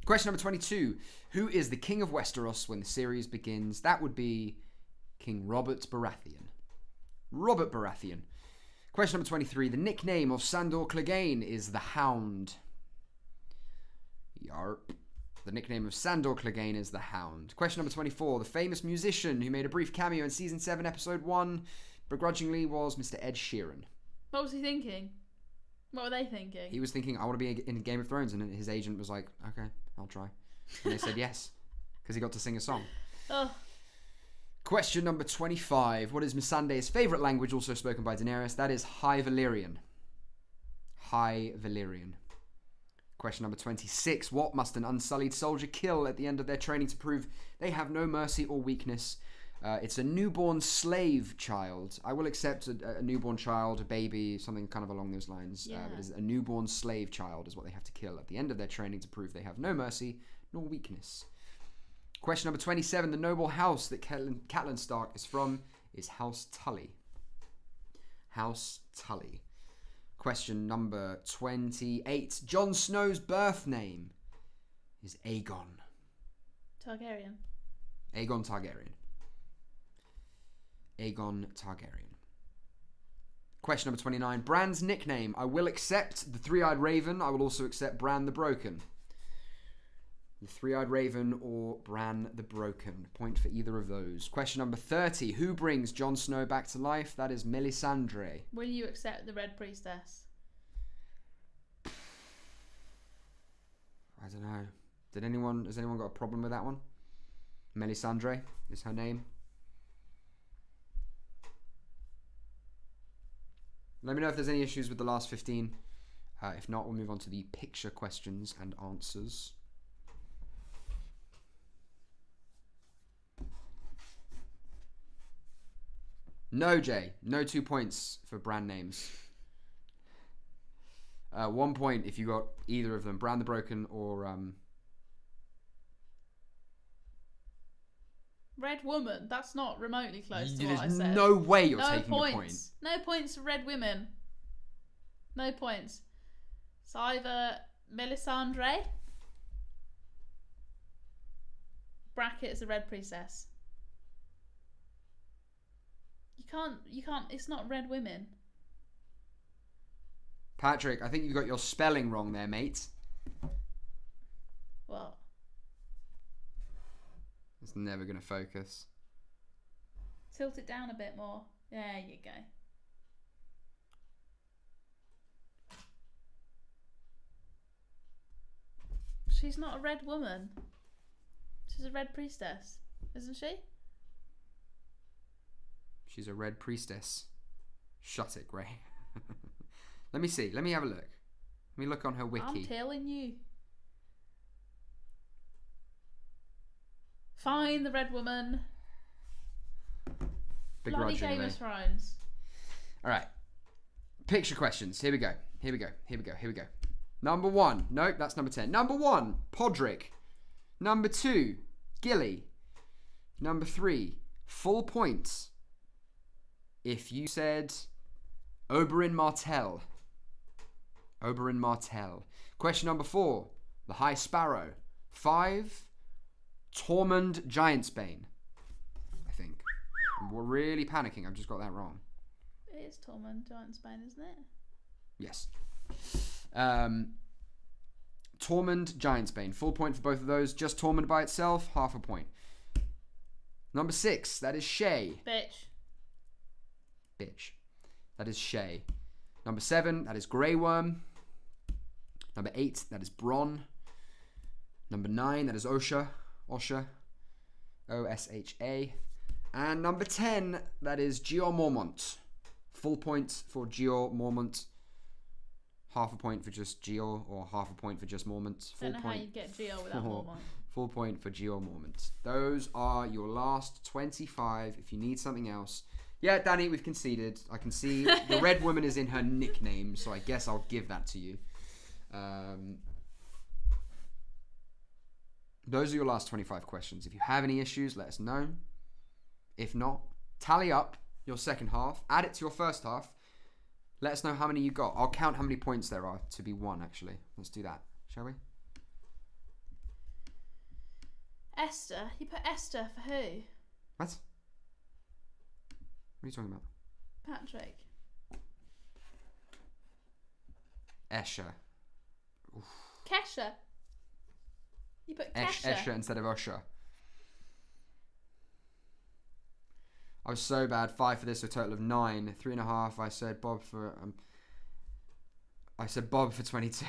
Question number 22. Who is the King of Westeros when the series begins? That would be King Robert Baratheon. Robert Baratheon. Question number 23. The nickname of Sandor Clegane is the Hound. Yarp. The nickname of Sandor Clegane is the Hound. Question number 24. The famous musician who made a brief cameo in Season 7, Episode 1, begrudgingly, was Mr. Ed Sheeran. What was he thinking? What were they thinking? He was thinking, I want to be in Game of Thrones, and his agent was like, okay, I'll try. And they said yes, because he got to sing a song. Oh. Question number 25. What is Missandei's favourite language, also spoken by Daenerys? That is High Valyrian. High Valyrian. Question number 26. What must an unsullied soldier kill at the end of their training to prove they have no mercy or weakness? It's a newborn slave child. I will accept a newborn child, a baby, something kind of along those lines. Yeah. But a newborn slave child is what they have to kill at the end of their training to prove they have no mercy nor weakness. Question number 27. The noble house that Catelyn Stark is from is House Tully. House Tully. Question number 28. Jon Snow's birth name is Aegon. Targaryen. Aegon Targaryen. Aegon Targaryen. Question number 29. Bran's nickname. I will accept the Three-Eyed Raven. I will also accept Bran the Broken. The Three-Eyed Raven or Bran the Broken. Point for either of those. Question number 30. Who brings Jon Snow back to life? That is Melisandre. Will you accept the Red Priestess? I don't know. Has anyone got a problem with that one? Melisandre is her name. Let me know if there's any issues with the last 15. If not, we'll move on to the picture questions and answers. No, Jay. No 2 points for brand names. 1 point if you got either of them. Bran the Broken or... Red Woman. That's not remotely close to what I There's said. no way you're No taking points. a point. No points for Red Women. No points. It's either Melisandre, brackets the Red Priestess. You can't, it's not Red Women. Patrick, I think you got your spelling wrong there, mate. What? It's never going to focus. Tilt it down a bit more. There you go. She's not a red woman. She's a red priestess, isn't she? She's a red priestess. Shut it, Gray. Let me see. Let me have a look. Let me look on her wiki. I'm telling you. Find the red woman. Bloody Game of Thrones. All right. Picture questions. Here we go. Here we go. Here we go. Here we go. Number 1. Nope, that's number 10. Number 1, Podrick. Number 2, Gilly. Number 3, full points. If you said Oberyn Martell. Oberyn Martell. Question number 4, the High Sparrow. 5, Tormund Giantsbane. I think. I'm really panicking. I've just got that wrong. It is Tormund Giantsbane, isn't it? Yes. Tormund Giantsbane. Full point for both of those. Just Tormund by itself, half a point. Number 6, that is Shay. Bitch. That is Shay. Number 7, that is Grey Worm. Number 8, that is Bronn. Number 9, that is Osha. Osha. O-S-H-A. And number 10, that is Jeor Mormont. Full point for Jeor Mormont. Half a point for just Jeor, or half a point for just Mormont. Don't know how you get Jeor without Mormont. Full point for Jeor Mormont. Those are your last 25. If you need something else. Yeah, Danny, we've conceded. I can see the red woman is in her nickname, so I guess I'll give that to you. Those are your last 25 questions. If you have any issues, let us know. If not, tally up your second half. Add it to your first half. Let us know how many you got. I'll count how many points there are to be won, actually. Let's do that, shall we? Esther. You put Esther for who? What? What are you talking about? Patrick. Escher. Kesha. You put Kesha. Escher instead of Usher. I was so bad. 5 for this, a total of 9. 3.5. I said Bob for. I said Bob for 22.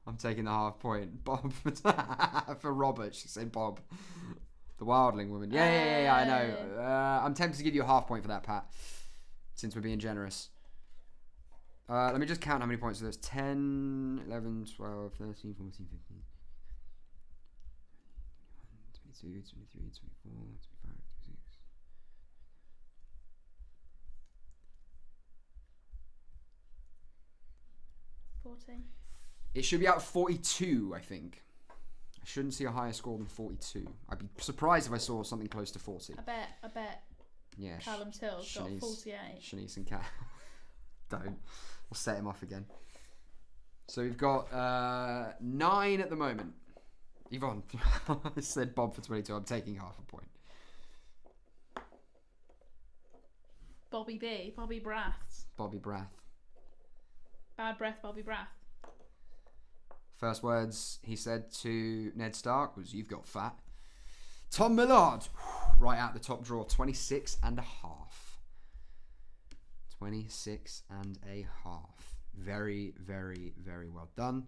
I'm taking the half point. Bob for Robert. She said Bob. The wildling woman. Yeah, I know. I'm tempted to give you a half point for that, Pat. Since we're being generous. Let me just count how many points. So there's 10, 11, 12, 13, 14, 15, 22, 23, 24, 25, 26, 40. It should be out of 42, I think. I shouldn't see a higher score than 42. I'd be surprised if I saw something close to 40. I bet. Yeah. Callum Till's got 48. Shanice and Cal. Don't. We'll set him off again. So we've got 9 at the moment. Yvonne, I said Bob for 22. I'm taking half a point. Bobby Brath. Bobby Brath. Bad breath, Bobby Brath. First words he said to Ned Stark was, "You've got fat." Tom Millard, right out the top drawer, 26 and a half. 26 and a half. Very, very, very well done.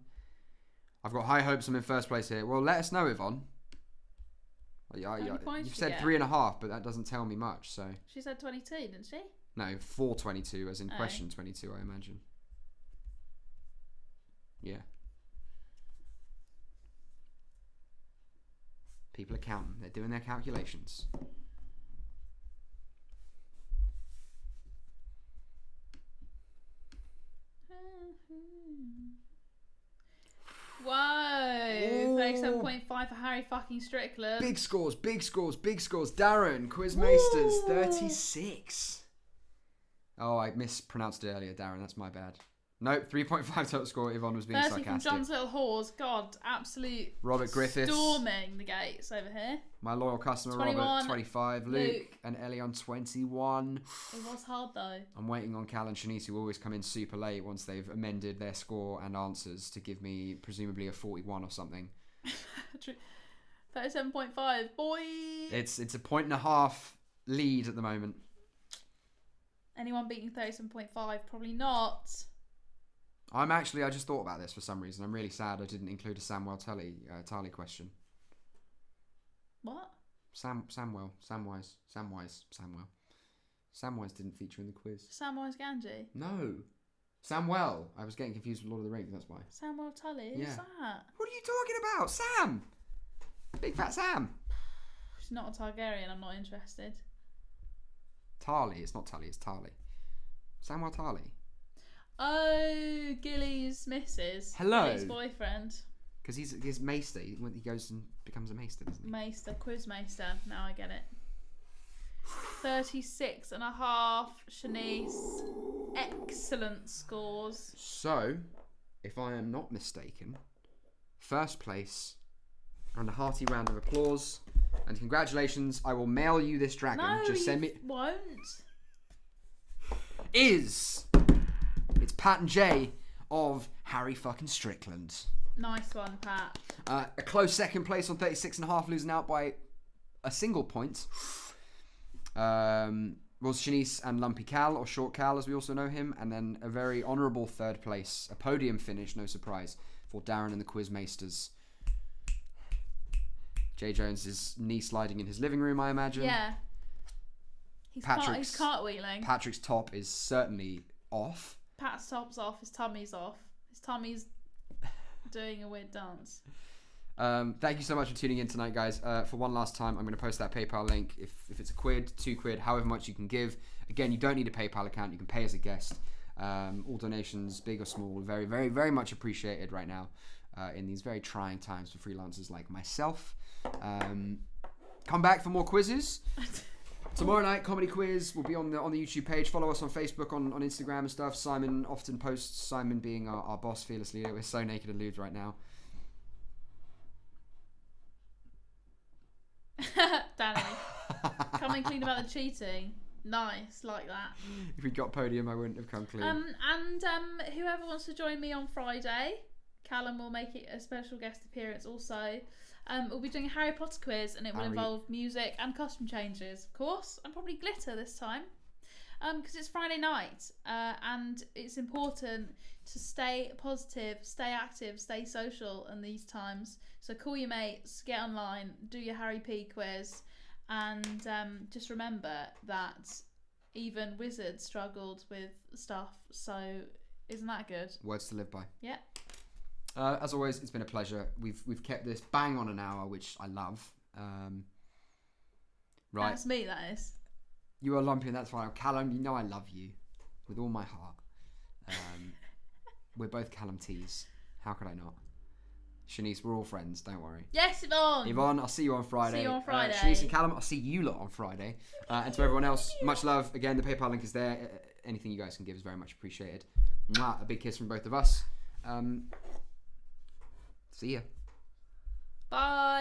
I've got high hopes I'm in first place here. Well, let us know, Yvonne. You've said 3.5, but that doesn't tell me much, so... She said 22, didn't she? No, 422, as in question 22, I imagine. Yeah. People are counting. They're doing their calculations. Whoa! 37.5 for Harry fucking Strickland. Big scores. Darren, Quizmeisters, 36. Oh, I mispronounced it earlier, Darren. That's my bad. Nope, 3.5 total score. Yvonne was being Firstly sarcastic. from John's Little Whores. God, absolute Robert Griffiths. storming the gates over here. My loyal customer, 21, Robert, 25. Luke and Ellie on 21. It was hard though. I'm waiting on Cal and Shanice, who always come in super late once they've amended their score and answers to give me presumably a 41 or something. 37.5, boy. It's a 1.5 lead at the moment. Anyone beating 37.5? Probably not. I just thought about this for some reason. I'm really sad I didn't include a Tali question. What? Samwise didn't feature in the quiz. Samwise Gamgee? No. Samwell. I was getting confused with Lord of the Rings, that's why. Samwell Tully? Who's that? What are you talking about? Sam! Big fat Sam. She's not a Targaryen, I'm not interested. Tarly. It's not Tully, it's Tarly. Samwell Tarly. Oh, Gilly's missus. Hello. Gilly's boyfriend. Because he's Maester. He goes and becomes a Maester, doesn't he? Maester, Quizmaster. Now I get it. 36 and a half, Shanice. Excellent scores. So, if I am not mistaken, first place and a hearty round of applause and congratulations. I will mail you this dragon. No, just send me. Won't. It's Pat and Jay of Harry fucking Strickland. Nice one, Pat. A close second place on 36 and a half, losing out by a single point. Was Shanice and Lumpy Cal, or Short Cal as we also know him, and then a very honourable third place, a podium finish, no surprise, for Darren and the Quizmeisters. Jay Jones is knee sliding in his living room, I imagine. Yeah. He's cartwheeling. Patrick's top is certainly off. Pat's top's off, his tummy's off. His tummy's doing a weird dance. Thank you so much for tuning in tonight, guys. For one last time, I'm going to post that PayPal link. If it's £1, £2, however much you can give. Again, you don't need a PayPal account. You can pay as a guest. All donations, big or small, very, very, very much appreciated right now in these very trying times for freelancers like myself. Come back for more quizzes. Tomorrow night, comedy quiz will be on the YouTube page. Follow us on Facebook, on Instagram and stuff. Simon often posts, Simon being our boss, fearless leader. We're so naked and lewd right now. Danny, coming clean about the cheating. Nice, like that. If we'd got podium, I wouldn't have come clean. And whoever wants to join me on Friday, Callum will make it a special guest appearance also. We'll be doing a Harry Potter quiz, and it will involve music and costume changes, of course, and probably glitter this time. Because it's Friday night, and it's important to stay positive, stay active, stay social in these times. So call your mates, get online, do your Harry P quiz, and just remember that even wizards struggled with stuff. So isn't that good? Words to live by. Yeah. As always, it's been a pleasure. We've kept this bang on an hour, which I love. Right. That's me, that is. You are Lumpy, and that's fine. Callum, you know I love you with all my heart. we're both Callum T's. How could I not? Shanice, we're all friends. Don't worry. Yes, Yvonne. Yvonne, I'll see you on Friday. See you on Friday. Shanice and Callum, I'll see you lot on Friday. And to everyone else, much love. Again, the PayPal link is there. Anything you guys can give is very much appreciated. Mwah, a big kiss from both of us. See ya. Bye.